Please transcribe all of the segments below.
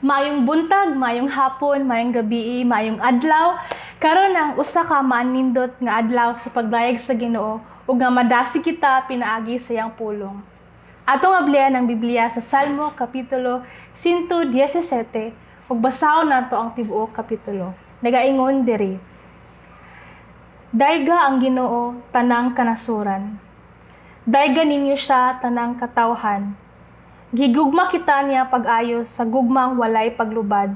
Maayong buntag, maayong hapon, maayong gabi, maayong adlaw. Karon ang usa ka maanindot nga adlaw sa paglayag sa Ginoo ug nga madasi kita pinaagi sa iyang pulong. Atong ablihan ang Biblia sa Salmo kapitulo 117 ug basahon nato ang tibuok kapitulo. Nagaingon diri: Dayga ang Ginoo tanang kanasuran. Dayga ninyo siya tanang katawhan. Gigugma kita niya pag-ayo sa gugmang walay paglubad,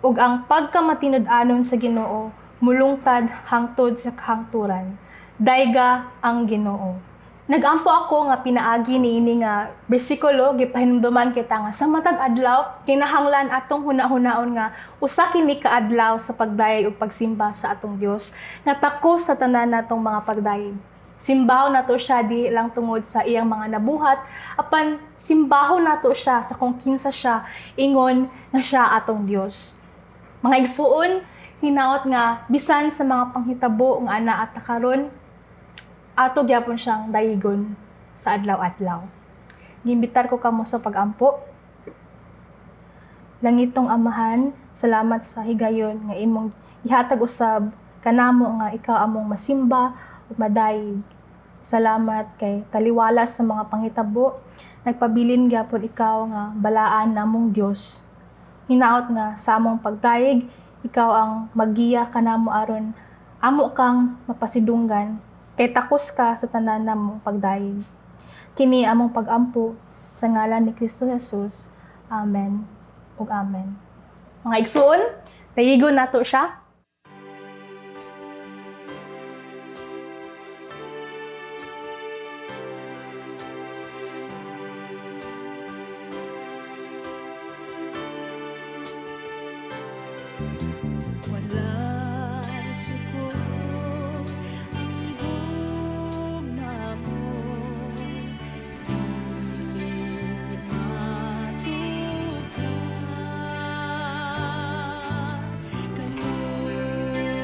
ug ang pagkamatinud-anon sa Ginoo mulungtad hangtod sa kahangturan. Dayga ang Ginoo. Nagampo ako nga pinaagi niini nga bersikulo gipahinumduman kita nga sa matag adlaw kinahanglan atong huna-hunaon nga usa kini ka adlaw sa pagdayeg ug pagsimba sa atong Dios nga takos sa tanan natong mga pagdayeg. Simbaho nato siya di lang tungod sa iyang mga nabuhat, apan simbaho nato siya sa kung kinsa siya, ingon na siya atong Dios. Mga igsuon, hinaot nga bisan sa mga panghitabo nga ana at karon, ato gyapon siyang dayigon sa adlaw-adlaw. Gimbitar ko kamo sa pag-ampo. Langitong Amahan, salamat sa higayon nga imong ihatag usab kanamo nga ikaw among masimba ug madayeg. Salamat kay taliwala sa mga panghitabo, nagpabilin gyapon ikaw nga balaan namong Dios. Hinaot nga sa among pagdayeg, ikaw ang maggiya kanamo aron amo kang mapasidunggan kay takos ka sa tanan namong pagdayeg. Kini among pag-ampo sa ngalan ni Kristo Jesus. Amen ug amen. Mga igsoon, dayigon nato siya. Walang suko ang gugma mo, dili matuka. Kanunay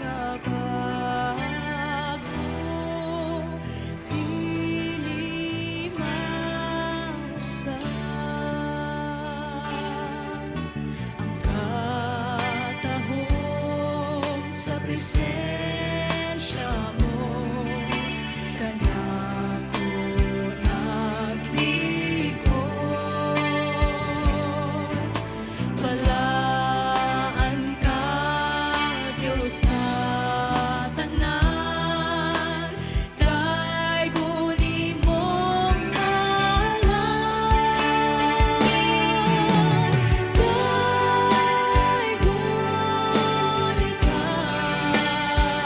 nga bago, dili mausa. Sa presensya mo, kanako naglikod. Balaan ka, Diyos sa tanan, daygon imong ngalan. Daygon ikaw,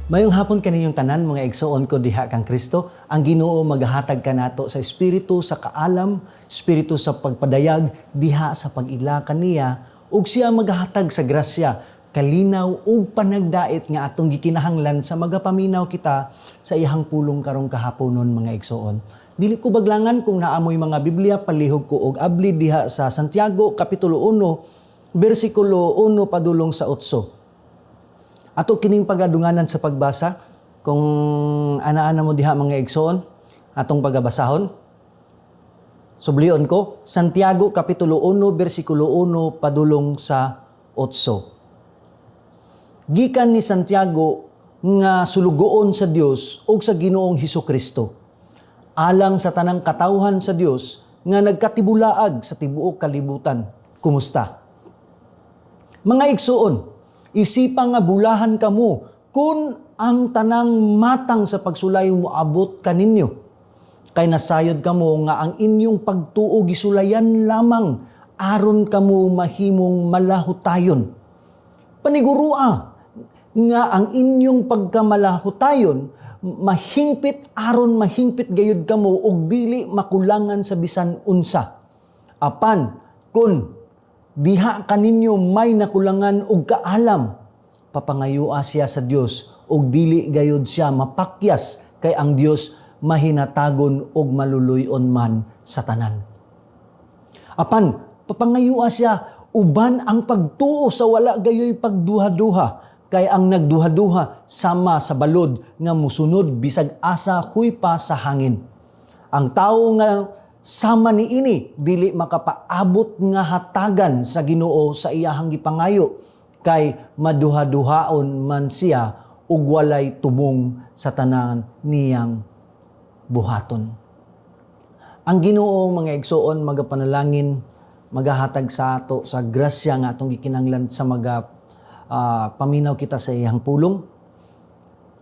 Mayong hapon kaninyong tanan mga igsoon ko diha kang Kristo. Ang Ginoo magahatag kanato sa espiritu sa kaalam, espiritu sa pagpadayag diha sa pag-ila kaniya ug siya magahatag sa grasya, kalinaw ug panagdait nga atong gikinahanglan sa magapaminaw kita sa iyang pulong karong kahaponon mga igsoon. Dili ko baglangan kung naamoy mga Biblia, palihog ko og abli diha sa Santiago kapitulo 1 bersikulo 1 padulong sa 8. Ato kining pagadunganan sa pagbasa, kung ana-ana mo diha mga igsoon, atong pagabasahon. Sublion ko, Santiago Kapitulo 1, versikulo 1, padulong sa 8. Gikan ni Santiago nga sulugoon sa Dios o sa Ginoong Hesukristo, alang sa tanang katawhan sa Dios nga nagkatibulaag sa tibuok kalibutan. Kumusta? Mga igsoon, isipang nga bulahan kamo kung ang tanang matang sa pagsulay mo abot kaninyo. Kay nasayod kamo nga ang inyong pagtuo gisulayan lamang aron kamo mahimong malahutayon. Panigurua nga ang inyong pagkamalahutayon mahingpit aron mahingpit gayud kamo og dili makulangan sa bisan unsa. Apan kun diha kaninyo may nakulangan og kaalam, papangayua siya sa Dios og dili gayud siya mapakyas kay ang Dios mahinatagon og maluluyon man sa tanan. Apan papangayua siya uban ang pagtuo sa wala gayoy pagduha-duha kay ang nagduha-duha sama sa balod nga musunod bisag asa huy pa sa hangin. Ang tawo nga sama ni ini, dili makapaabot nga hatagan sa Ginoo sa iyahang gipangayo, kay maduha-duhaon man siya ug walay tubong sa tanan niyang buhaton. Ang Ginoo mga igsoon magapanalangin, magahatag sa ato sa grasya nga atong gikinahanglan sa paminaw kita sa iyang pulong.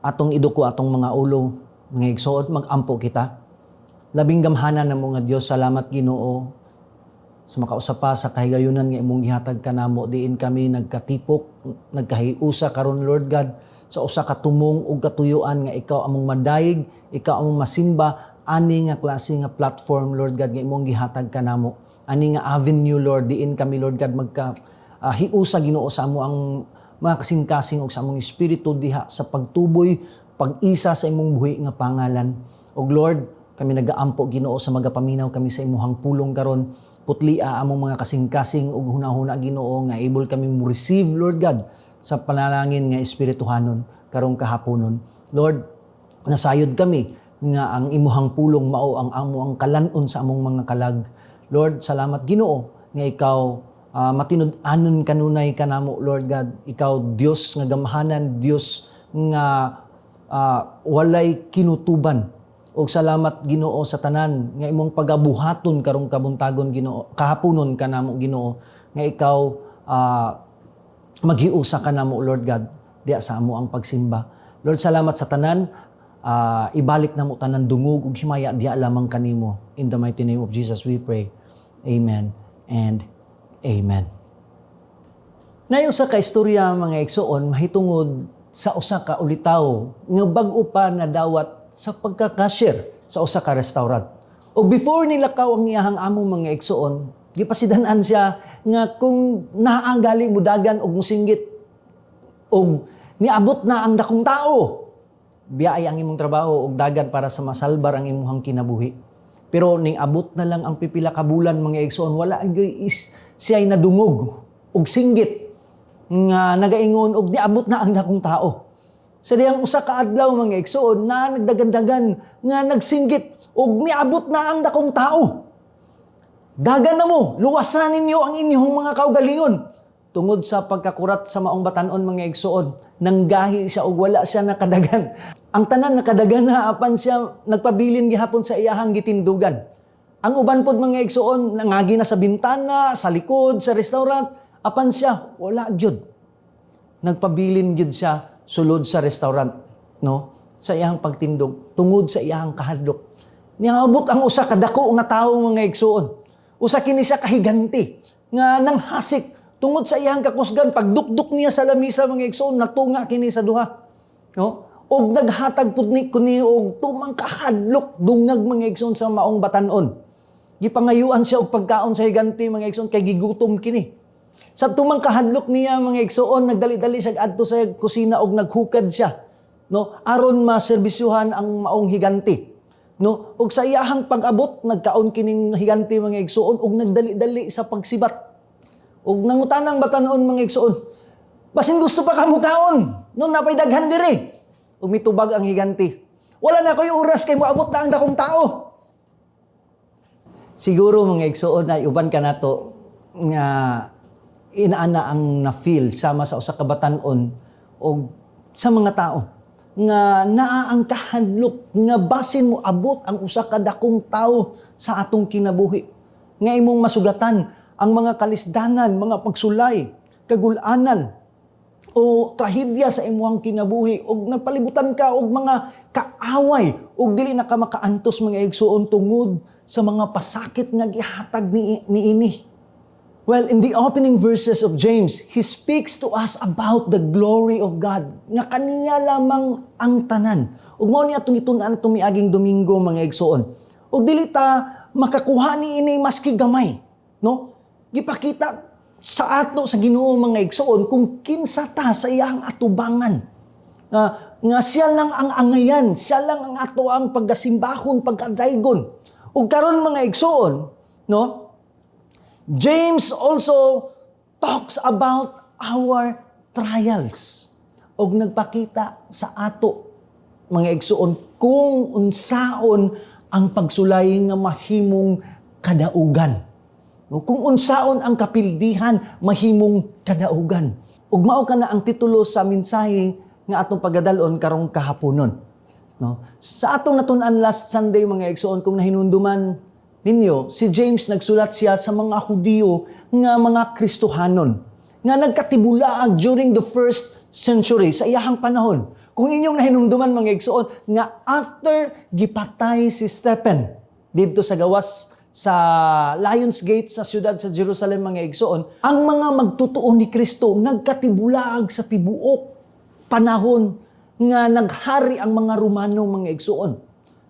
Atong iduko atong mga ulo, mga igsoon, magampo kita. Labing gamhanan na mga Diyos, salamat Ginoo sa makausapa sa kahigayunan nga imong gihatag kanamo. Diin kami nagkatipok, nagkahiusa karon Lord God sa usa ka tumong ug katuyuan nga ikaw among madayig, ikaw among masimba ani nga klase nga platform Lord God nga imong gihatag kanamo. Ani nga avenue Lord, diin kami Lord God hiusa Ginoo sa amo ang mga kasing-kasing ug sa among espiritu diha sa pagtuboy, pag-isa sa imong buhi nga pangalan. Og Lord, kami nagaampo Ginoo sa magapaminaw kami sa imuhang pulong karon. Putlia among mga kasing-kasing ug hunahuna Ginoo nga able kami mo receive Lord God sa panalangin nga espirituhanon karong kahaponon. Lord, nasayod kami nga ang imuhang pulong mao ang amo ang kalan-on sa among mga kalag. Lord, salamat Ginoo nga ikaw matinud-anon kanunay kanamo Lord God. Ikaw Dios nga gamhanan, Dios nga walay kinutuban. Og salamat Ginoo sa tanan nga imong pagabuhaton karong kabuntagon Ginoo, kahaponon kanamo Ginoo nga ikaw maghiusa kanamo Lord God diha sa amo ang pagsimba. Lord, salamat sa tanan, ibalik namo tanan dungog ug himaya diha lamang kanimo. In the mighty name of Jesus we pray. Amen and amen. Nayo sa kaistorya mga igsoon mahitungod sa usa ka ulitaw nga bag-o pa na dawat sa pagka-cashier sa usa ka restaurant. O before nilakaw ang iyahang amo mga igsoon, gipasidan-an siya nga kung naagali mudagan og musinggit og niabot na ang dakong tao, biyaay ang imong trabaho og dagan para sa masalbar ang imong kinabuhi. Pero ning abot na lang ang pipila ka bulan mga igsoon, wala gyoy siya'y nadungog og singgit nga nagaingon og niabot na ang dakong tao. Sa diyang usa ka adlaw mga igsoon na nagdagandagan nga nagsinggit og niabot na ang dakong tao. Dagan na mo, luwasan ninyo ang inyong mga kaugalingon. Tungod sa pagkakurat sa maong batan-on mga igsoon, nanggahi siya og wala siya nakadagan. Ang tanan nakadagan na apan siya nagpabilin gihapon sa iyahang gitindugan. Ang uban pod mga igsoon nangagi na sa bintana, sa likod, sa restaurant, apan siya wala gyud. Nagpabilin gyud siya sulod sa restaurant, no? Sa iyang pagtindog, tungod sa iyang kahadlok. Niabot ang usa ka dako nga tawo mga igsoon. Usa kini siya kahiganti nga nanghasik tungod sa iyang kakusgan pagdukduk niya sa lamisa mga igsoon natunga kini sa duha. No? og naghatag pud ni kuni og tumang kahadlok dungag mga igsoon sa maong batan-on. Gipangayuan siya og pagkaon sa higanti mga igsoon kay gigutom kini. Sa tumang kahadlok niya mga igsoon nagdali-dali siya adto sa kusina og naghukad siya, no, aron maserbisyuhan ang maong higanti. No, og sa iyahang pag-abot nagkaon kining higanti mga igsoon og nagdali-dali sa pagsibat. Og nangutanang batan-on mga igsoon, basin gusto pa kamo kaon, no napay daghan diri. Ug mitubag ang higanti. Wala na ko'y oras kay moabot na ang dakong tao. Siguro mga igsoon ay uban ka nato nga inaana ang na-feel sama sa usa ka batan-on o sa mga tao nga naa ang kahadlok nga basin mo abot ang usa ka dakong tao sa atong kinabuhi. Nga imong masugatan ang mga kalisdanan, mga pagsulay, kagulanan, o trahedya sa imuhang kinabuhi og nagpalibutan ka og mga kaaway og dili na ka makaantos mga igsoon tungod sa mga pasakit nga gihatag niini. Well, in the opening verses of James, he speaks to us about the glory of God nga kaniya lamang ang tanan. Ug mao ni atong itun-an atong miaging Domingo mga igsoon. Ug dili ta makakuha niini maski gamay, no? Gipakita sa ato sa Ginoo mga igsoon kung kinsa ta sa iyang atubangan. Nga siya lang ang angayan, siya lang ang ato ang pagkasimbahon, pagkadaygon. Ug karon mga igsoon, no? James also talks about our trials. Og nagpakita sa ato mga igsoon kung unsaon ang pagsulay nga mahimong kadaugan. No, kung unsaon ang kapildihan, mahimong kadaugan. Ug mao kana ang titulo sa mensahe nga atong pagadalon karong kahaponon. No? Sa atong natun-an last Sunday mga igsoon, kung nahinumduman ninyo, si James nagsulat siya sa mga Hudiyo nga mga Kristohanon nga nagkatibulaag during the first century sa iyahang panahon. Kung inyong nahinumduman mga igsoon nga after gipatay si Stephen dito sa gawas sa Lions Gate sa siyudad sa Jerusalem mga igsoon, ang mga magtutuo ni Kristo nagkatibulaag sa tibuok panahon nga naghari ang mga Romano mga igsoon.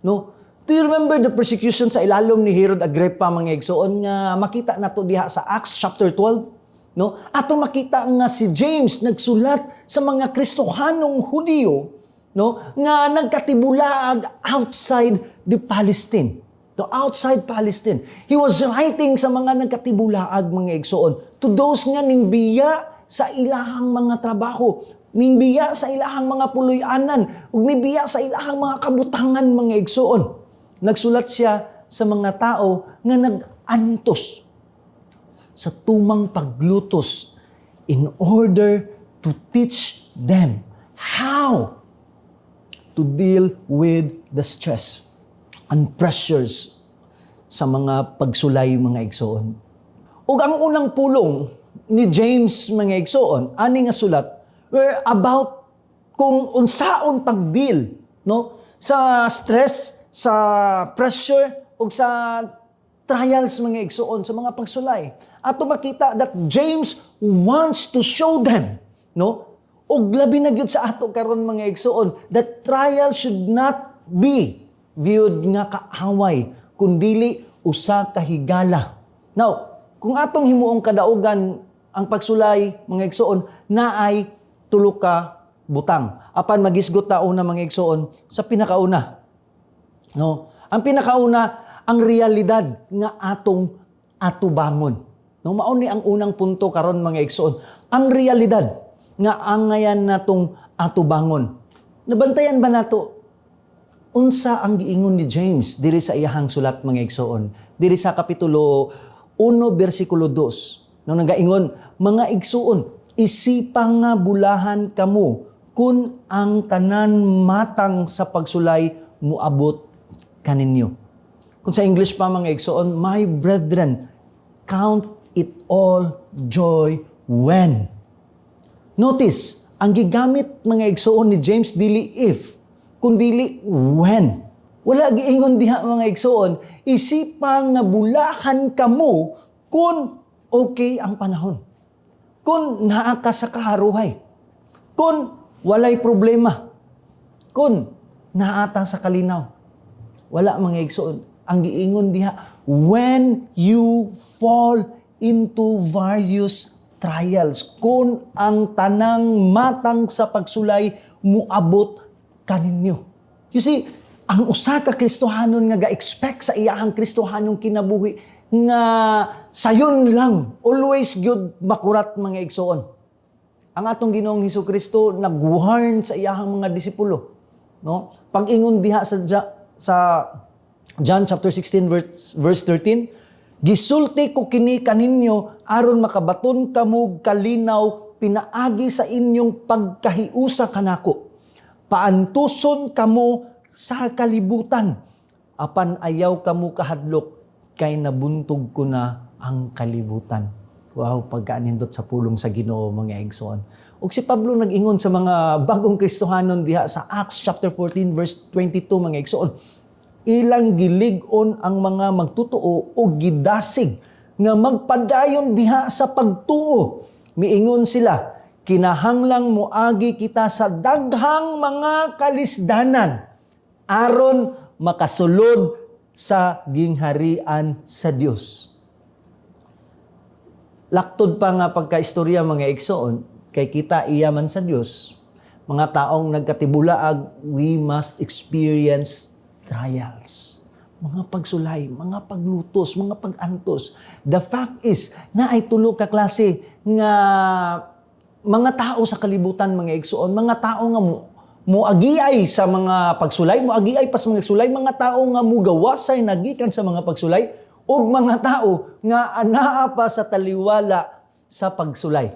No? Do you remember the persecution sa ilalom ni Herod Agrippa mga igsoon nga makita nato diha sa Acts chapter 12? No? Ato makita nga si James nagsulat sa mga Kristohanong Hudiyo, no, nga nagkatibulaag outside the Palestine. Outside Palestine. He was writing sa mga nagkatibulaag mga igsoon to those nga nimbiya sa ilahang mga trabaho, nimbiya sa ilahang mga puloy-anan, ug nimbiya sa ilahang mga kabutangan mga igsoon. Nagsulat siya sa mga tao nga nag-antos sa tumang paglutos in order to teach them how to deal with the stress and pressures sa mga pagsulay mga igsoon. Ug ang unang pulong ni James mga igsoon, ani nga sulat, were about kung unsaon pagdeal, no, sa stress, sa pressure, ug sa trials mga igsoon, sa mga pagsulay. Ato makita that James wants to show them, no, ug labi na gyud sa ato karon mga igsoon, that trial should not be viewed nga kaaway, kundili usa ka higala. Now, kung atong himuong kadaugan ang pagsulay mga igsoon, naay tulo ka butang. Apan magisgot ta una mga igsoon sa pinakauna. No, ang pinakauna ang realidad nga atong atubangon. No, mao ni ang unang punto karon mga igsoon. Ang realidad nga angayan natong atubangon. Nabantayan ba nato unsa ang giingon ni James diri sa iyahang sulat mga igsoon? Diri sa kapitulo 1 bersikulo 2. No, nagaingon, mga igsoon, isipang nga bulahan kamo kun ang tanan matang sa pagsulay muabot kaninyo. Kung sa English pa mga igsoon, my brethren, count it all joy when. Notice, ang gigamit mga igsoon ni James dili if, kundili when. Wala giingon diha mga igsoon, isipang nga bulahan kamo kun okay ang panahon. Kun naa ka sa kaharuhay. Kun walay problema. kun naata sa kalinaw. Wala mga igsoon. Ang giingon diha, when you fall into various trials, kung ang tanang matang sa pagsulay muabot kaninyo. You see, ang usa ka Kristohanon nga ga-expect sa iyahang Kristohanong kinabuhi nga sayon lang, always gyud makurat mga igsoon. Ang atong Ginoong Hesukristo nag-warn sa iyahang mga disipulo, no? Pag-ingon diha sa John chapter 16 verse 13, gisulti ko kini kaninyo aron makabaton kamo kalinaw pinaagi sa inyong pagkahiusa kanako. Paantuson kamo sa kalibutan, apan ayaw kamo kahadlok kay nabuntog ko na ang kalibutan. Wow, pagkaanindot sa pulong sa Ginoo mga igsoon. Ug si Pablo nag-ingon sa mga bagong Kristohanon diha sa Acts chapter 14 verse 22 mga igsoon. Ilang gilig-on ang mga magtutuo o gidasig nga magpadayon diha sa pagtuo. Miingon sila, kinahanglang moagi kita sa daghang mga kalisdanan aron makasulod sa gingharian sa Dios. Laktod pa nga pagkaistorya mga igsoon, kay kita iyaman sa Dios, mga taong nagkatibulaag, we must experience trials. Mga pagsulay, mga paglutos, mga pagantos. The fact is, na ay tulo ka klase nga mga tao sa kalibutan, mga igsoon, mga tao nga muagiay sa mga pagsulay, muagiay pa sa mga sulay, mga tao nga mugawasay nagikan sa mga pagsulay, o mga tao nga anaa pa sa taliwala sa pagsulay.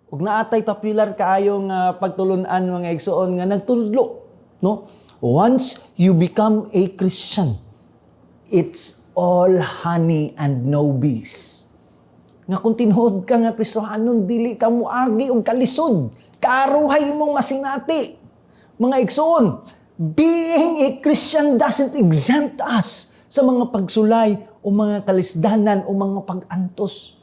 Ug naatay popular kaayong pagtulunan mga igsoon nga nagtudlo, no? Once you become a Christian, it's all honey and no bees. Nga kung tinuod ka nga Kristohanon, dili ka muagi og kalisod, kaaruhay imong masinati. Mga igsoon, being a Christian doesn't exempt us sa mga pagsulay o mga kalisdanan o mga pagantos.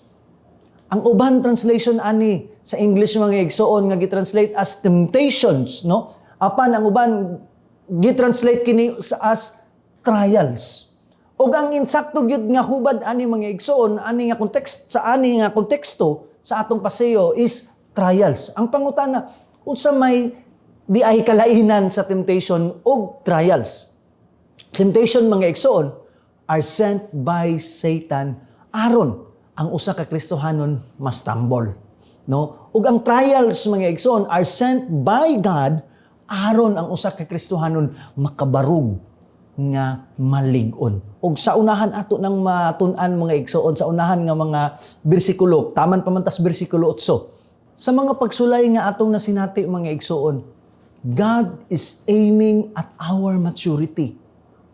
Ang uban translation ani sa English mga igsoon nga gitranslate as temptations, no? Apan ang uban gitranslate kini as trials. O ang insakto gyud nga hubad ani mga igsoon, ani nga konteksto sa atong paseyo is trials. Ang pangutana, unsa may di ay kalainan sa temptation o trials? Temptation mga igsoon are sent by Satan aron ang usa ka Kristohanon mastumble, no? Ug ang trials mga igsoon are sent by God aron ang usa ka Kristohanon makabarug nga malig-on. Ug sa unahan ato nang matun-an mga igsoon, sa unahan nga mga bersikulo, taman pamantas bersikulo 8. Sa mga pagsulay nga atong nasinati mga igsoon, God is aiming at our maturity.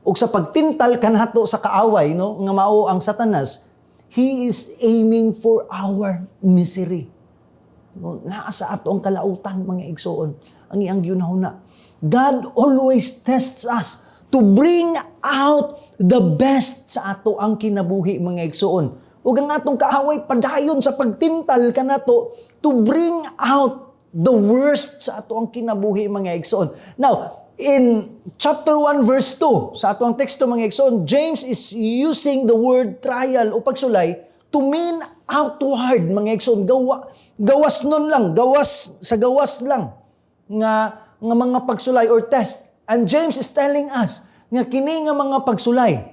Ug sa pagtintal kanato sa kaaway, no, nga mao ang Satanas, he is aiming for our misery. No, naa sa ato ang kalautan mga igsoon. Ang iyang ginahuna. God always tests us to bring out the best sa ato ang kinabuhi mga igsoon. Ug ang atong kaaway padayon sa pagtintal kanato to bring out the worst sa ato ang kinabuhi mga igsoon. Now, in chapter 1 verse 2, sa ato ang teksto mga igsoon, James is using the word trial o pagsulay to mean outward mga igsoon. Gawas nun lang, gawas lang nga mga pagsulay or test. And James is telling us nga kini nga mga pagsulay,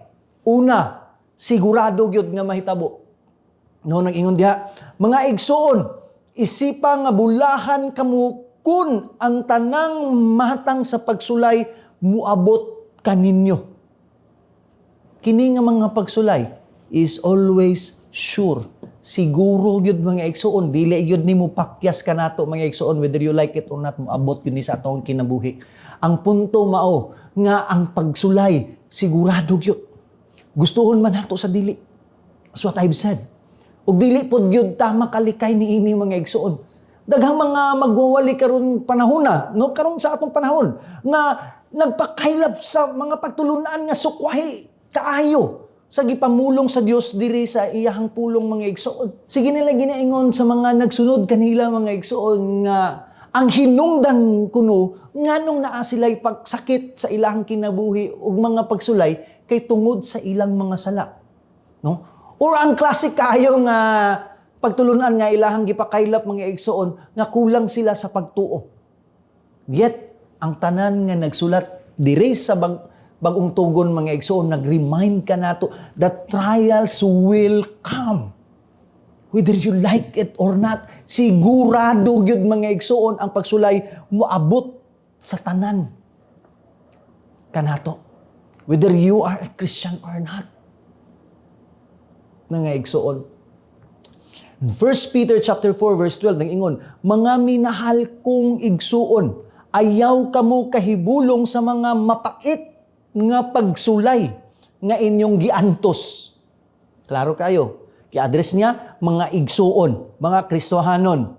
una, sigurado gyud nga mahitabo. No, nag-ingon diha, mga igsoon, isipa nga bulahan kamo kun ang tanang matang sa pagsulay muabot kaninyo. Kini nga mga pagsulay is always sure. Siguro gyud mga igsoon, dili gyud nimo pakyas kanato mga igsoon, whether you like it or not, moabot gyud ni sa atong kinabuhi. Ang punto mao nga ang pagsulay sigurado gyud. Gustuhon man nato sa dili. That's what I've said. Ug dili pod gyud ta makalikay niini mga igsoon. Daghang mga magwawali karon panahon na, no, karon sa atong panahon nga nagpakaylap sa mga pagtulunan nga sukwahi kaayo sa gipamulong sa Dios diri sa iyahang pulong mga igsoon. Sige nila ginaingon sa mga nagsunod kanila mga igsoon nga ang hinungdan kuno nganong naa sila'y pagsakit sa ilang kinabuhi ug mga pagsulay kay tungod sa ilang mga sala. No? Or ang classic kayo nga pagtulunan nga ilahang gipakaylap mga igsoon nga kulang sila sa pagtuo. Yet ang tanan nga nagsulat diri sa bagong tugon mga igsoon nag-remind ka nato that trials will come. Whether you like it or not, sigurado yun mga igsoon ang pagsulay moabot sa tanan kanato. Whether you are a Christian or not. Nga igsoon. 1 Peter chapter 4 verse 12 nang ingon, mga minahal kong igsuon, ayaw kamo kahibulong sa mga mapait nga pagsulay nga inyong giantos. Klaro kayo. I-address niya, mga igsuon, mga Kristohanon.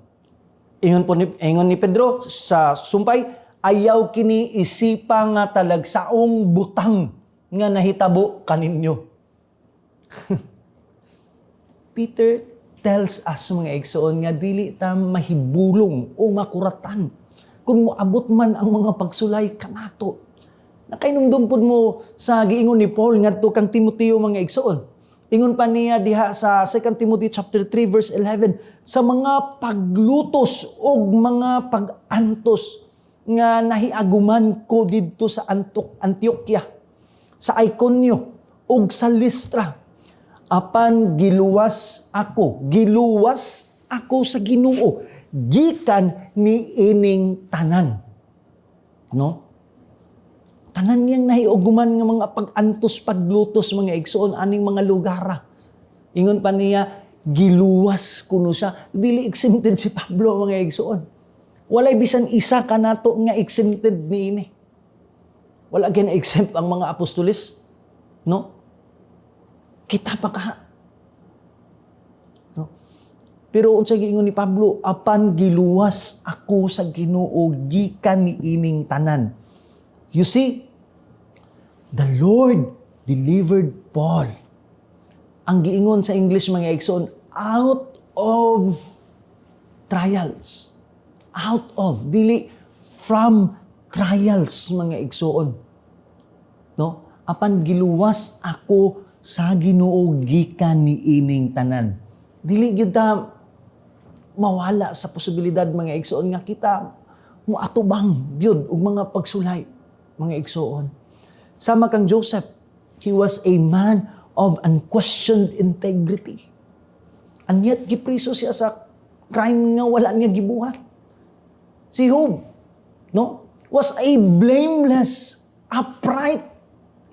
Ingon ni Pedro sa sumpay, ayaw kini isipa nga talagsaong butang nga nahitabo kaninyo. Peter tells us mga igsuon nga dili ta mahibulong o makuratan kung moabot man ang mga pagsulay kanato. Nakainumdumpod mo sa giingon ni Paul ngadto kang Timoteo mga igsuon. Ingon pa niya diha sa 2 Timothy chapter 3 verse 11 sa mga paglutos o mga pag-antos nga nahiaguman ko didto sa Antioquia, sa Iconio ug sa Listra. Apan giluwas ako sa Ginoo gikan ni ining tanan. No? Tanan niyang nahiuguman nga mga pag-antos, paglutos, mga igsoon, aning mga lugara. Ingon pa niya, giluwas kuno siya. Dili exempted si Pablo, mga igsoon. Walay bisan isa ka nato nga exempted niini. Wala gina-exempt ang mga apostolis. No? Kita pa ka. No? Pero unsa giingon ni Pablo, apan giluwas ako sa Ginoo gikan ni ining tanan. You see, the Lord delivered Paul. Ang giingon sa English mga igsoon, out of trials. Out of, dili from trials mga igsoon. No? Apan giluwas ako sa Ginoo gikan ni ining tanan. Dili gyud ta mawala sa posibilidad mga igsoon nga kita moatubang byud og mga pagsulay mga igsoon. Sama kang Joseph, he was a man of unquestioned integrity. And yet, gipriso siya sa crime nga wala niya gibuhat. Si Job, no, was a blameless, upright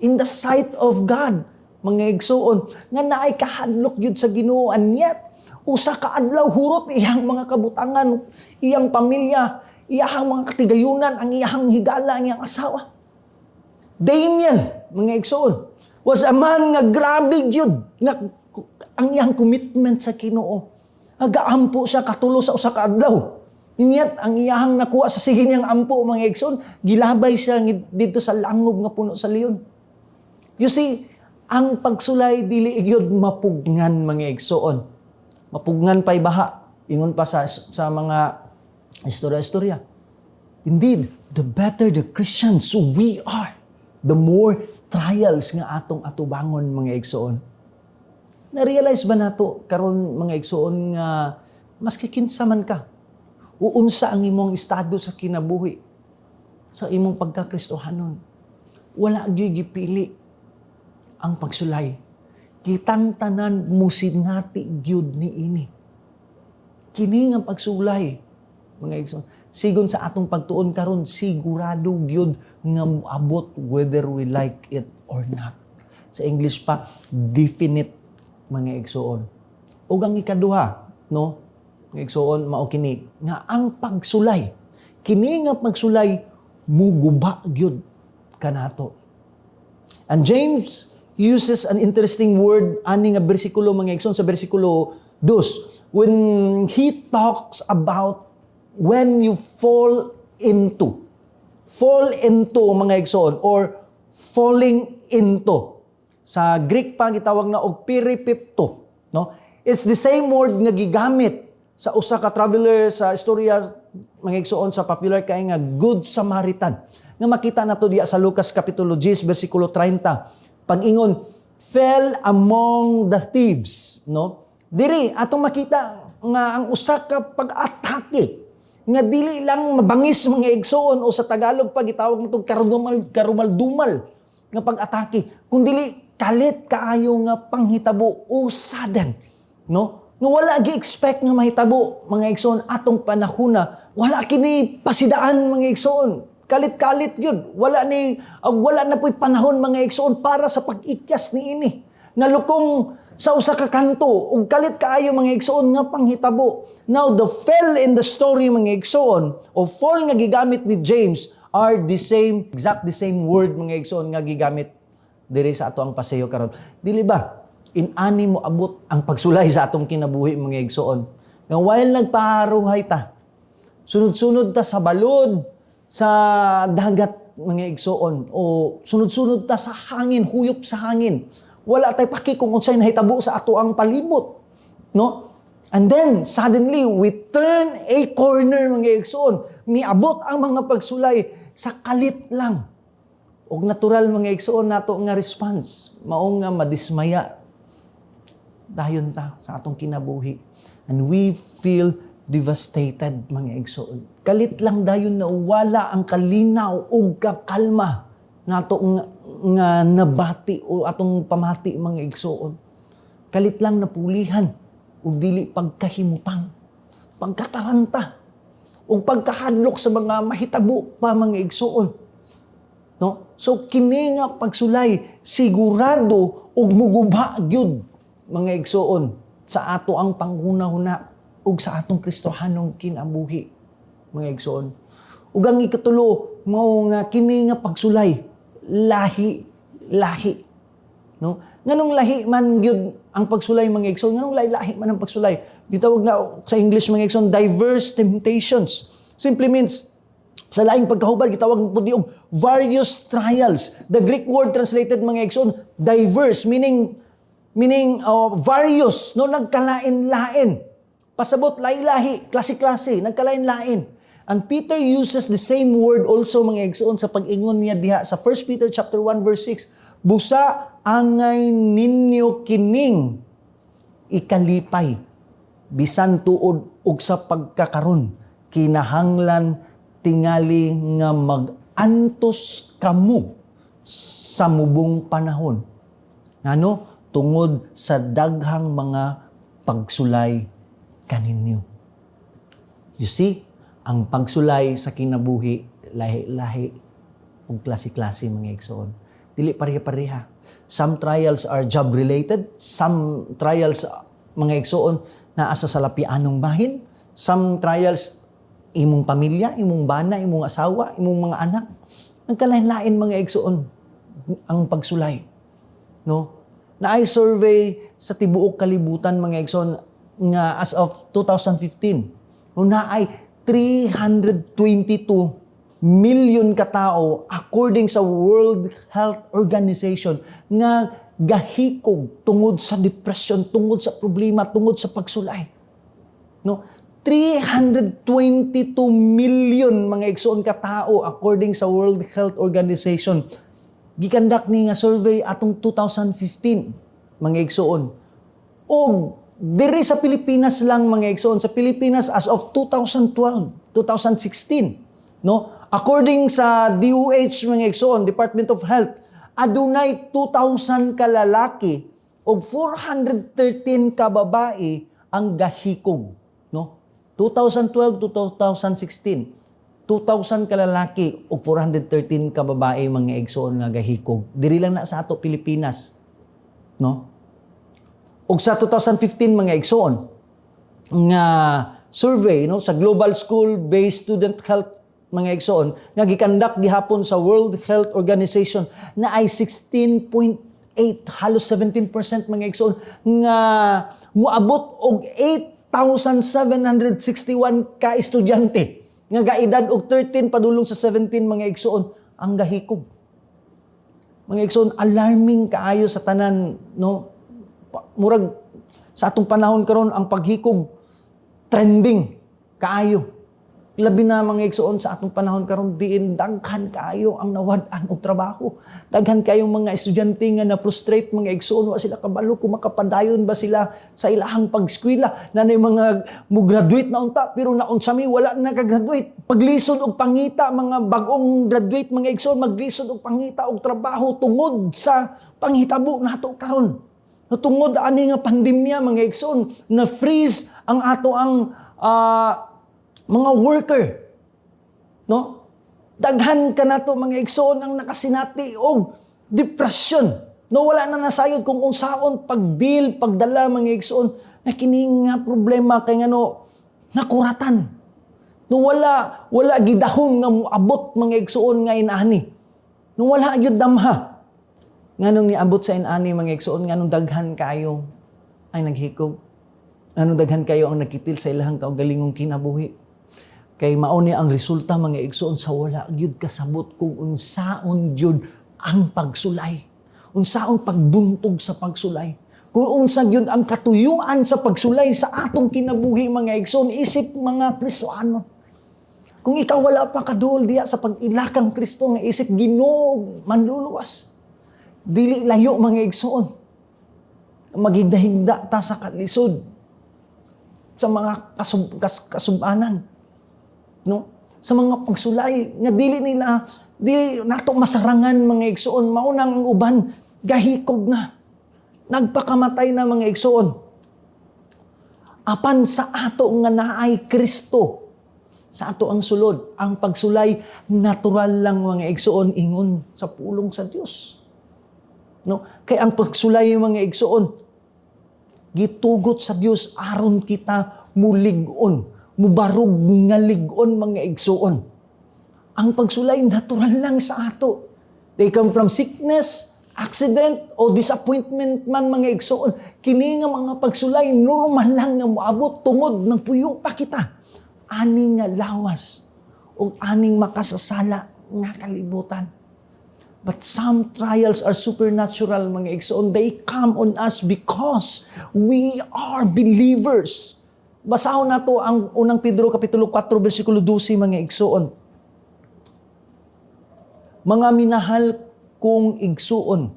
in the sight of God. Mga igsoon, nga naay kahadlok yun sa Ginoo. And yet, usa ka adlaw hurot iyang mga kabutangan, iyang pamilya, iyang mga katigayunan, ang iyang higala, ang iyang asawa. Daniel, mga igsoon, was a man nga grabe gyud nga ang iyang commitment sa Ginoo. Agaampo siya katulo sa usa ka adlaw. Inyat ang iyang nakuha sa sige niyang ampo mga igsoon, gilabay siya didto sa langob nga puno sa leon. You see, ang pagsulay dili gyud mapugnan mga igsoon. Mapugnan pay baha. Ingon pa sa mga istorya-istorya. Indeed, the better the Christians we are, the more trials nga atong atubangon mga igsoon. Na-realize ba nato karon mga igsoon nga maski kinsa man ka, uunsa ang imong estado sa kinabuhi, sa imong pagkakristohanon, wala gyud gipili ang pagsulay. Kitang tanan musinati gyud niini. Kini nga pagsulay mga igsoon, sigon sa atong pagtuon karon sigurado gyud nga moabot whether we like it or not. Sa English pa, definite mga igsoon. Ug ang ikaduha, no? Mga igsoon mao kini nga ang pagsulay. Kini nga pagsulay muguba gyud kanato. And James uses an interesting word ani nga bersikulo mga igsoon sa bersikulo 2 when he talks about when you fall into mga igsoon or falling into. Sa Greek pa gitawag na og peripipto, no? It's the same word nga gigamit sa usa ka traveler sa istorya mga igsoon sa popular kay nga Good Samaritan. Nga makita nato diya sa Lucas kapitulo 10 bersikulo 30. Pag-ingon, fell among the thieves, no? Diri atong makita nga ang usa ka pag-atake nga dili lang mabangis mga igsoon o sa Tagalog pag gitawag nitong karumal-dumal nga pag-atake, kun dili kalit kaayo nga panghitabo o sudden, no? Nga wala gi-expect nga mahitabo mga igsoon atong panahona, wala kini pasidaan mga igsoon. Kalit-kalit yun. Wala na po'y panahon mga igsoon para sa pag-ikyas ni ini. Nalukong sa usa ka kanto ug kalit kaayo mga igsoon nga panghitabo. Now the fell in the story mga igsoon o fall nga gigamit ni James are the same word mga igsoon nga gigamit diri sa ato ang paseyo karon. Dili ba? Inani mo abot ang pagsulay sa atong kinabuhi mga igsoon. Nga while nagpaharuhay ta, sunod-sunod ta sa balod, sa dagat mga igsoon, o sunod-sunod ta sa hangin, huyop sa hangin. Wala tay paki kung unsay nahitabo sa ato ang palibot, no? And then suddenly we turn a corner mga igsoon. Miabot ang mga pagsulay sa kalit lang. Og natural mga igsoon nato nga response, mao nga madismaya dayon ta sa atong kinabuhi. And we feel devastated mga igsoon. Kalit lang dayon na wala ang kalinaw o kakalma nato nga nabati o atong pamati mga igsoon. Kalit lang napulihan o dili pagkahimutang, pagkataranta o pagkahadlok sa mga mahitabo pa mga igsoon. No? So kini nga pagsulay sigurado og muguba gyud mga igsoon sa ato ang panghunahuna ug sa atong Kristohanong kinabuhi mga igsoon. Ug ang ikatulo mao nga kini nga pagsulay lahi. No? Nganong lahi man gyud ang pagsulay mga igsoon? Nganong lahi man ang pagsulay? Gitawag na sa English mga igsoon diverse temptations. Simply means sa laing pagkahubad gitawag po og various trials. The Greek word translated mga igsoon diverse meaning various, no, nagkalain-lain. Pasabot lahi-lahi, klase-klase, nagkalain-lain. And Peter uses the same word also mga igsoon sa pag-ingon niya diha sa 1 Peter chapter 1 verse 6. Busa angay ninyo kining ikalipay bisan tuod ug sa pagkakaron kinahanglan tingali nga mag-antos kamo sa mubong panahon. Ano? Tungod sa daghang mga pagsulay kaninyo. You see, ang pagsulay sa kinabuhi, lahi-lahi, ug klase-klase mga igsoon. Dili pareha-pareha. Some trials are job-related, some trials mga igsoon naa sa salapianong bahin, some trials imong pamilya, imong bana, imong asawa, imong mga anak. Nagkalain-lain mga igsoon ang pagsulay. No? Naay survey sa tibuok kalibutan mga igsoon nga as of 2015. Naay 322 million katao according sa World Health Organization nga gahikog tungod sa depression, tungod sa problema, tungod sa pagsulay. No? 322 million mga igsoon katao according sa World Health Organization. Gikandak ni nga survey atong 2015 mga igsoon. O diri sa Pilipinas lang mga igsoon, sa Pilipinas as of 2012, 2016, no? According sa DOH mga igsoon, Department of Health, adunay 2,000 ka lalaki o 413 ka babae ang gahikog, no? 2012 to 2016. 2,000 ka lalaki o 413 ka babae mga igsoon nga gahikog. Diri lang na sa ato Pilipinas. No? Og sa 2015 mga igsoon nga survey no sa Global School-Based Student Health mga igsoon nga gikandak gihapon sa World Health Organization na ay 16.8 halos 17% mga igsoon nga moabot og 8,761 ka estudyante nga gaedad og 13 padulong sa 17 mga igsoon ang gahikog. Mga igsoon, alarming kaayo sa tanan, no? Murag sa atong panahon karon ang paghikog trending kaayo. Labi na mga igsoon sa atong panahon karon diin daghan kayo ang nawad-an og trabaho. Daghan kayong mga estudyante nga na frustrate mga igsoon wa sila kabalo kung makapadayon ba sila sa ilahang pag-eskwela. Nanay mga mo graduate na unta pero naon sami wala na ka-graduate. Paglisod og pangita mga bagong graduate mga igsoon maglisod og pangita og trabaho tungod sa panghitabo nato karon. Tungod ani nga pandemya mga igsoon na freeze ang ato ang mga worker, no? Daghan ka na to mga igsoon ang nakasinati og depression. No, wala na nasayod kung unsaon pagdeal, pagdala mga igsoon na kini nga problema kay ngano nakuratan. No, wala gidahom nga moabot mga igsoon nga inani. No, wala gyud damha. Nganong niabot sa inani mga igsoon nganong daghan kayo ay naghikog. Nganong daghan kayo ang nakitil sa ilahang kaugalingong kinabuhi. Kay mao ni ang resulta mga igsoon sa wala gyud kasabot kung unsaon gyud ang pagsulay. Unsaon pagbuntog sa pagsulay. Kung unsa gyud ang katuyuan sa pagsulay sa atong kinabuhi mga igsoon isip mga Kristohano. Kung ikaw wala pa kaduol diya sa pag-ilakang Kristo nga isip Ginoo manluluwas. Dili layo mga igsoon. Magigdahigda ta sa kalisod sa mga kasubanan. No? Sa mga pagsulay nga dili nato masarangan mga igsoon maunang ang uban gahikog na nagpakamatay na mga igsoon apan sa ato nga naay Kristo sa ato ang sulod ang pagsulay natural lang mga igsoon ingon sa pulong sa Dios, no? Kay ang pagsulay mga igsoon gitugot sa Dios aron kita mulig-on mubarog nga lig-on mga igsoon. Ang pagsulay natural lang sa ato. They come from sickness, accident, o disappointment man mga igsoon. Kini nga mga pagsulay normal lang nga moabot tungod ng puyo pa kita. Ani nga lawas o aning makasasala nga kalibutan. But some trials are supernatural mga igsoon. They come on us because we are believers. Basahon na to ang unang Pedro Kapitulo 4, versikulo 12, mga igsoon. Mga minahal kong igsoon,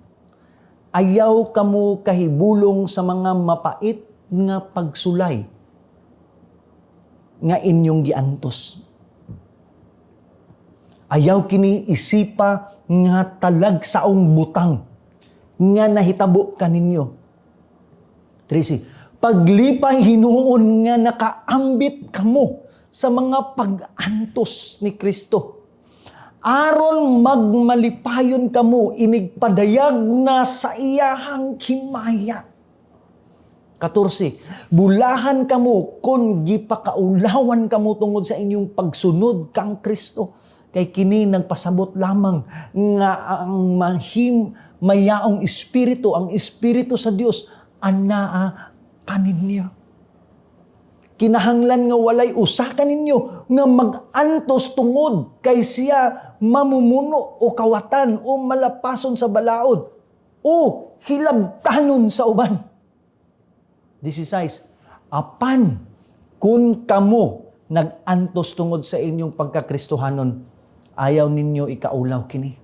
ayaw kamo kahibulong sa mga mapait nga pagsulay nga inyong giantos. Ayaw kini isipa nga talag saong butang nga nahitabo kaninyo. 13. Paglipay hinuon nga nakaambit kamo sa mga pag-antos ni Kristo. Aron magmalipayon kamo inigpadayag na sa iyahang himaya. 14. Bulahan kamo kun gipakaulawan kamo tungod sa inyong pagsunod kang Kristo. Kay kini nagpasabot lamang nga ang mayaong espiritu, ang espiritu sa Dios anaa kaninyo. Kinahanglan nga walay usa kaninyo nga mag-antos tungod kay siya mamumuno o kawatan o malapason sa balaod o hilabtanon sa uban. 16. Apan kun kamo nag-antos tungod sa inyong pagkakristohanon, ayaw ninyo ikaulaw kini.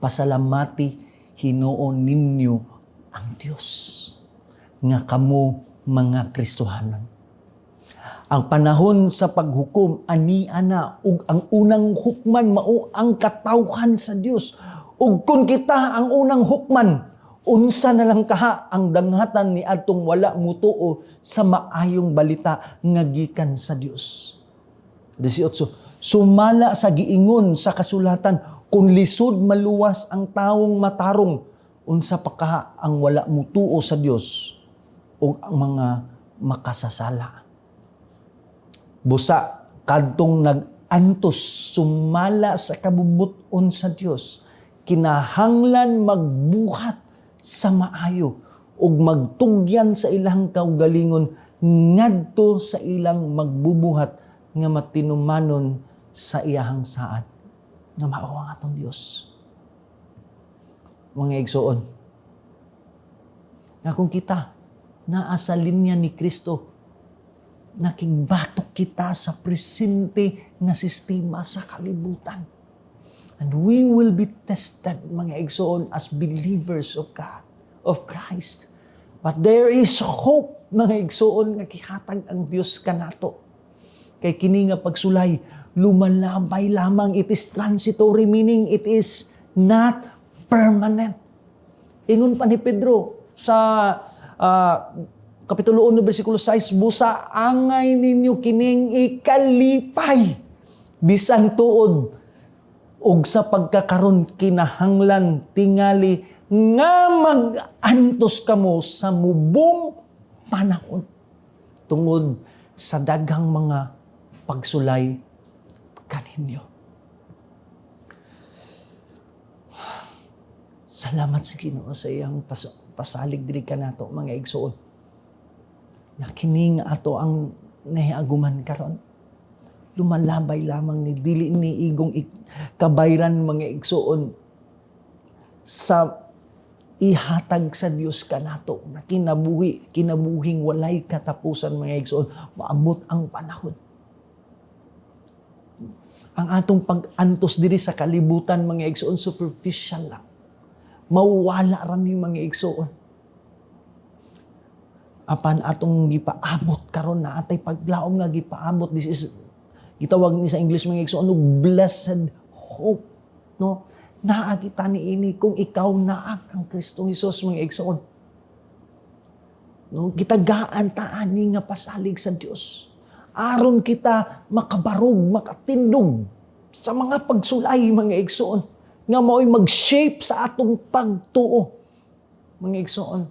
Pasalamati hinuon ninyo ang Dios nga kamo mga Kristohanon. Ang panahon sa paghukom ani ana ug ang unang hukman mao ang katawhan sa Dios. Ug kun kita ang unang hukman, unsa na lang kaha ang danghatan ni adtong wala mutuo sa maayong balita nga gikan sa Dios. 18. Sumala sa giingon sa kasulatan, kung lisod maluwas ang tawong matarong, unsa pa kaha ang wala mutuo sa Dios o ang mga makasasala. Busa, kadtong nag-antos, sumala sa kabubuton sa Dios, kinahanglan magbuhat sa maayo ug magtugyan sa ilang kaugalingon ngadto sa ilang magbubuhat nga matinumanon sa iyahang saad. Nga mao ang atong Dios. Mga igsoon, na kung kita naa sa linya ni Kristo, nakigbatok kita sa presente nga sistema sa kalibutan. And we will be tested, mga igsoon, as believers of God, of Christ. But there is hope, mga igsoon, nga kihatag ang Dios kanato. Kay kini nga pagsulay, lumalabay lamang. It is transitory, meaning it is not permanent. Ingon pa ni Pedro sa Kapitulo 1, versikulo 6, busa angay ninyo kining ikalipay, bisan tuod, ug sa pagkakaron kinahanglan tingali nga mag-antos kamo sa mubong panahon tungod sa daghang mga pagsulay kaninyo. Salamat sa Ginoo sa iyang pasalig diri kanato, mga igsoon. Na kini nga ato ang nahiaguman karon. Lumalabay lamang ni dili ni igong kabayran, mga igsoon, sa ihatag sa Dios kanato na kinabuhing walay katapusan, mga igsoon. Maabot ang panahon. Ang atong pag-antos diri sa kalibutan, mga igsoon, superficial lang. Mawala ran ni, mga igsoon. Apan atong gipaabot karon na atay paglaom nga gipaabot, this is gitawag ni sa English, mga igsoon, blessed hope, no? Naa kita ni ini kung ikaw naak ang Kristo Jesus, mga igsoon. No, gitagaan ta ani nga pasalig sa Dios. Aron kita makabarog, makatindog sa mga pagsulay, mga igsoon, nga mao'y mag-shape sa atong pagtuo, mga igsoon.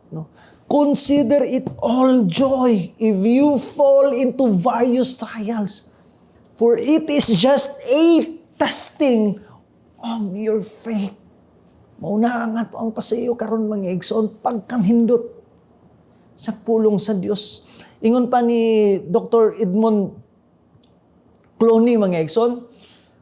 No? Consider it all joy if you fall into various trials, for it is just a testing of your faith. Mauna ang ato ang pasayo karon, mga igsoon, pagkanhindot sa pulong sa Dios. Ingon pa ni Dr. Edmund Clooney, mga igsoon,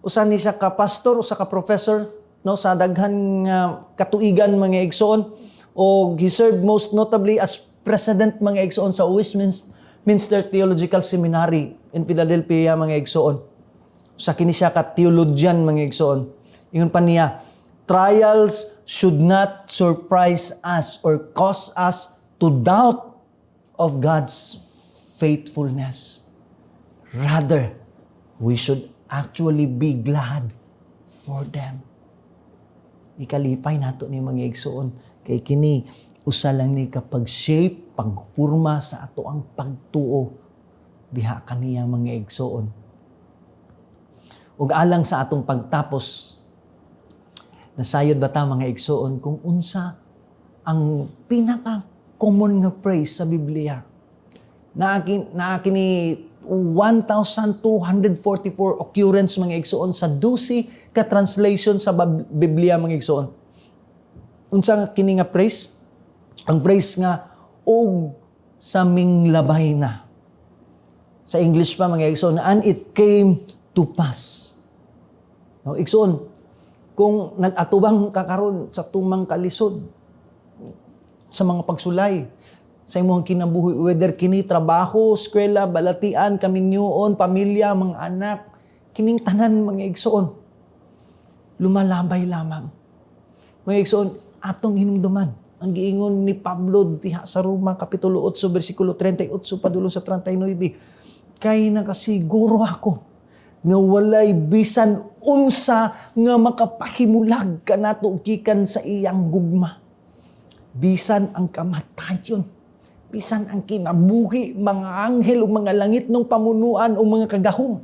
usa ni siya ka pastor, usa ka professor, no, sa daghan nga katuigan, mga igsoon, o he served most notably as president, mga igsoon, sa Westminster Theological Seminary in Philadelphia, mga igsoon. Sa kini siya ka theologian, mga igsoon. Ingon pa niya, trials should not surprise us or cause us to doubt of God's faithfulness. Rather, we should actually be glad for them. Ikalipay nato ni, mga igsoon, kay kini usa lang ni kapag shape, pagpurma sa ato ang pagtuo diha kaniya, mga igsoon. Ug alang sa atong pagtapos, nasayod ba ta, mga igsoon, kung unsa ang pinaka-common nga phrase sa Biblia na kini 1,244 occurrence, mga igsoon, sa 12 ka translation sa Biblia, mga igsoon. Unsa kini nga phrase? Ang phrase nga, og sa minglabay na. Sa English pa, mga igsoon, and it came to pass. No, igsoon, kung nag-atubang ka karon sa tumang kalisod, sa mga pagsulay, sa imong kinabuhi, whether kini trabaho, eskwela, balatian, kaminyoon, pamilya, mga anak, kining tanan, mga igsoon, lumalabay lamang. Mga igsoon, atong hinumduman ang giingon ni Pablo diha sa Roma Kapitulo 8, versikulo 38 padulong sa 39, kay nakasiguro ako nga walay bisan unsa nga makapahimulag kanato gikan sa iyang gugma, bisan ang kamatayon, bisan ang kinabuhi, mga anghel o mga langit ng pamunuan o mga kagahom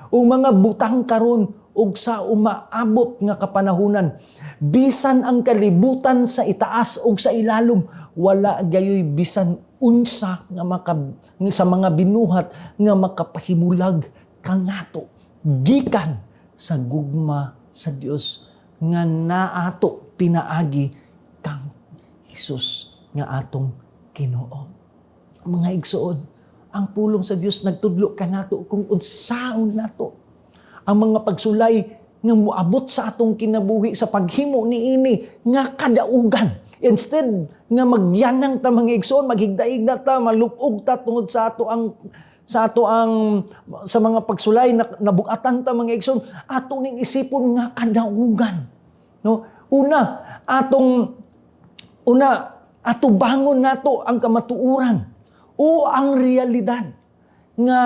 o mga butang karon ug sa umaabot nga kapanahunan, bisan ang kalibutan sa itaas ug sa ilalom, wala gayoy bisan unsa nga sa mga binuhat nga makapahimulag kanato gikan sa gugma sa Dios nga naato pinaagi kang Hesus nga atong Ginoo. Mga igsoon, ang pulong sa Dios nagtudlo kanato kung unsaon nato ang mga pagsulay nga moabot sa atong kinabuhi sa paghimo niini nga kadaugan Instead nga magyanang ta mga igsoon, maghigdaig na ta, malupog ta tungod sa ato ang sa mga pagsulay na nabukatan ta mga igsoon, ato ning isipon nga kadaugan. No? Ato bangon nato ang kamatuuran o ang realidad nga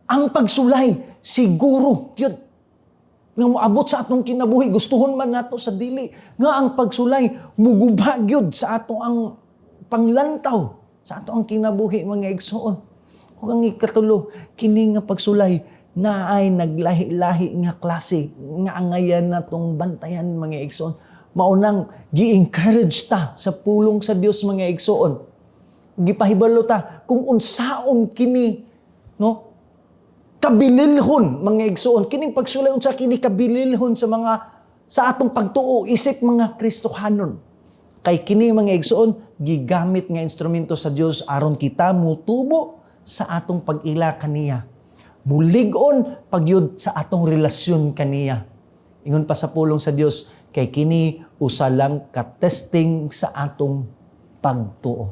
ang pagsulay siguro yun nga moabot sa atong kinabuhi, gustuhon man nato sa dili nga ang pagsulay muguba gyud sa ato ang panglantaw sa ato ang kinabuhi mga igsoon. Ug ang ikatulo, kini nga pagsulay naay naglahi-lahi nga klase nga angayan natong bantayan mga igsoon. Maunang gi-encourage ta sa pulong sa Dios mga igsoon. Gipahibalo ta kung unsaon kini, no? Kabililhon mga igsoon, kining pagsulay unsa kini kabililhon sa atong pagtuo isip mga Kristohanon. Kay kini mga igsoon gigamit nga instrumento sa Dios aron kita mutubo sa atong pag-ila kaniya. Mulig-on pagyud sa atong relasyon kaniya. Ingon pa sa pulong sa Dios kay kini usa lang ka-testing sa atong pagtuo.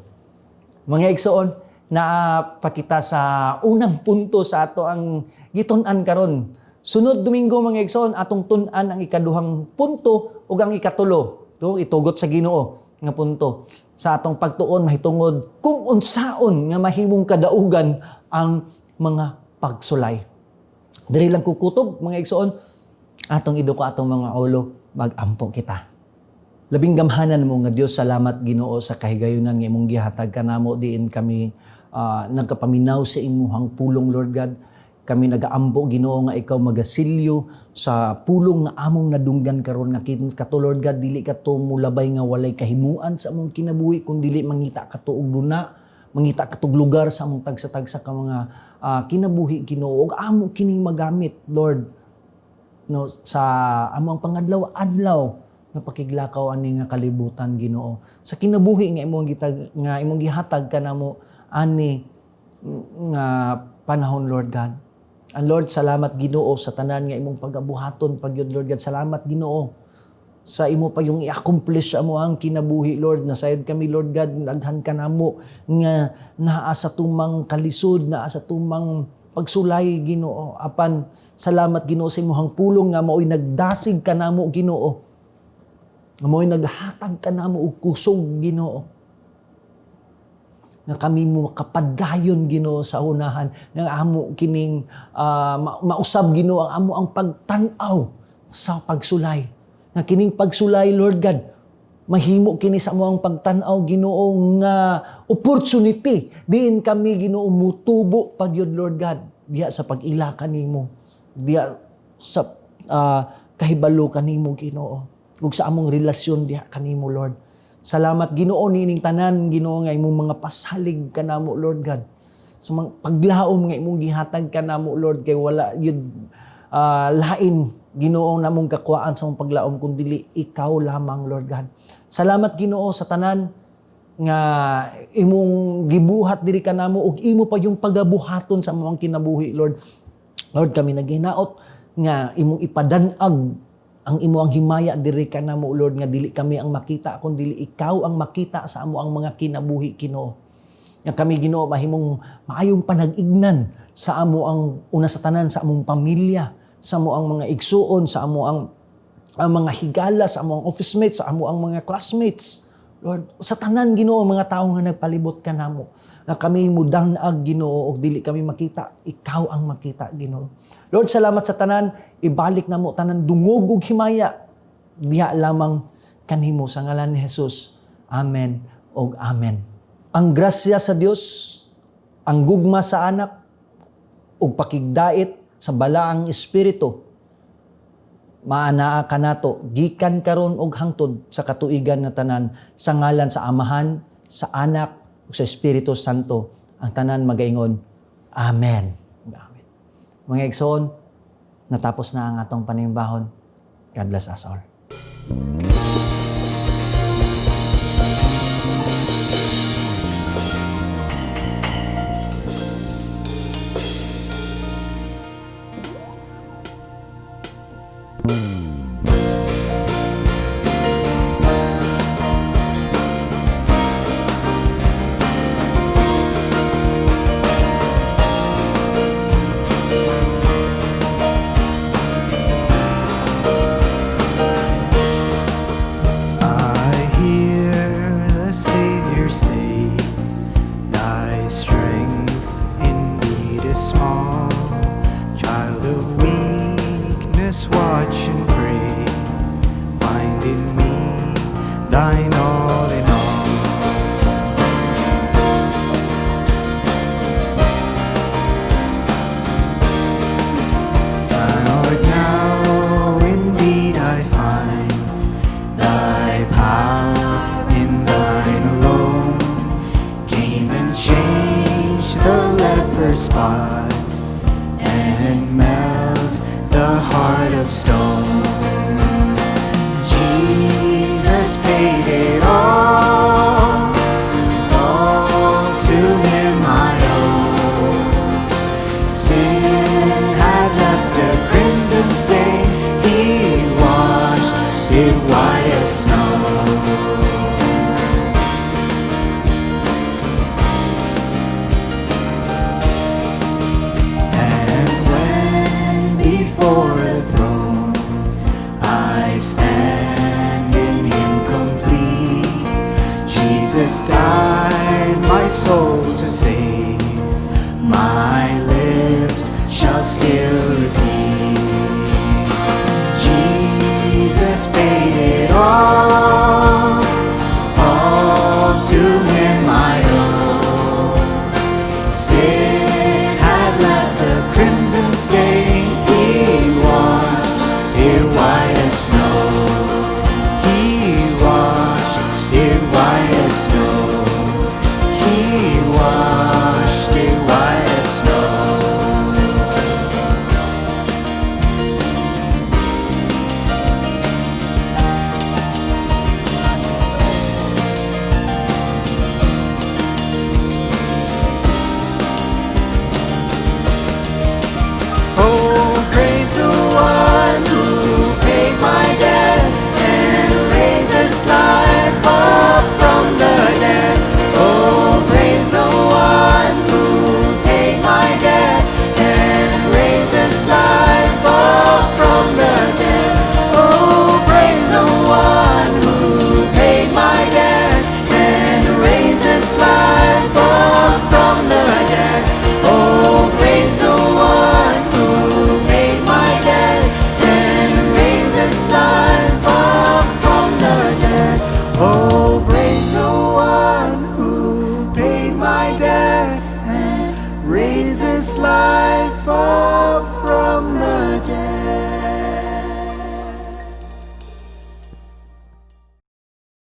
Mga igsoon, napakita sa unang punto sa ato ang gitun-an karon. Sunod Domingo mga igsoon, atong tun-an ang ikaduhang punto ug ang ikatulo. Itugot sa Ginoo nga punto. Sa atong pagtuon mahitungod kung unsaon nga mahimong kadaugan ang mga pagsulay. Diri lang kukutob mga igsoon, atong iduko atong mga ulo, mag-ampo kita. Labing gamhanan mo nga Dios, salamat Ginoo sa kahigayunan nga imong gihatag kanamo diin kami nagkapaminaw sa imuhang pulong Lord God. Kami nagaampo Ginoo nga ikaw magasilyo sa pulong nga among nadunggan karon nga kato Lord God, dili kato mulabay nga walay kahimuan sa among kinabuhi kun dili mangita kato og duna, mangita katog lugar sa among tagsa-tagsa ka mga kinabuhi Ginoo ug amo kining magamit Lord, no, sa among pangadlaw-adlaw nga pakiglakaw ani nga kalibutan Ginoo. Sa kinabuhi nga imong gihatag kanamo ani nga panahon Lord God. And Lord, salamat Ginoo sa tanan nga imong pagabuhaton pagyud Lord God. Salamat Ginoo sa imo pa yung i-accomplish sa amo ang kinabuhi Lord. Nasayod kami Lord God, daghan kanamo nga naa sa tumang kalisod, naa sa tumang pagsulay Ginoo. Apan salamat Ginoo sa imong pulong nga mao'y nagdasig kanamo Ginoo. Nga mao'y naghatag kanamo og kusog Ginoo. Nga kami mo kapadayon Ginoo sa unahan, nga amo kining mausab Ginoo ang amo ang pagtan-aw sa pagsulay. Nga kining pagsulay Lord God, mahimo kini sa amo ang pagtan-aw Ginoo nga opportunity diin kami Ginoo mutubo pagyud Lord God diya sa pag-ila kanimo, diya sa kahibalo kanimo Ginoo ug sa among relasyon diya kanimo Lord. Salamat Ginoo nining tanan Ginoo nga imong mga pasalig kanamo Lord God. So paglaom nga imong gihatag kanamo Lord kay wala yun lain Ginoo namong kakuhaan sa mong paglaom kundi ikaw lamang Lord God. Salamat Ginoo sa tanan nga imong gibuhat diri kanamo ug imo pa yung pagabuhaton sa among kinabuhi Lord. Lord, kami naghinaot nga imong ipadan-ag ang imo ang himaya diri kanamo Lord nga dili kami ang makita kundi ikaw ang makita sa amo ang mga kinabuhi Ginoo. Nga kami Ginoo mahimong maayong panag-ignan sa amo ang una sa tanan sa among pamilya, sa amo ang mga igsuon, sa amo ang mga higala, sa amo ang office mates, sa amo ang mga classmates. Lord, sa tanan Ginoo mga tawo nga nagpalibot kanamo. Nga kami mudanag Ginoo og dili kami makita, ikaw ang makita Ginoo. Lord, salamat sa tanan, ibalik na mo tanan dungog ug himaya. Diya lamang kanimo sa ngalan ni Jesus. Amen ug amen. Ang grasya sa Dios, ang gugma sa anak ug pakigdait sa balaang espiritu maanaa kanato gikan karon ug hangtod sa katuigan na tanan sa ngalan sa Amahan, sa Anak ug sa Espiritu Santo. Ang tanan magaingon, amen. Mga igsoon, natapos na ang atong panimbahon. God bless us all. in me, thine all in all. Lord, now indeed I find thy power in thine alone came and changed the leper's spots and melt the heart of stone. Jesus paid it all to him I owe. Sin had left a crimson stain, he washed it white as snow. And when before the throne I stand in him complete, Jesus died my soul to save, my lips shall still repeat. Jesus paid it all to him I owe. Sin had left a crimson stain, he washed it white as snow. He washed it white as snow. He washed it white as snow. Oh, praise the one who paid my debt and raised his life up from the dead. Oh, praise the one who paid my debt and raised his life up from the dead. Oh, praise the one who paid my debt and raised his life up from the dead. Oh, praise the one who paid my debt and raised his life up from the dead. Oh, praise the one who paid my debt and raised his life up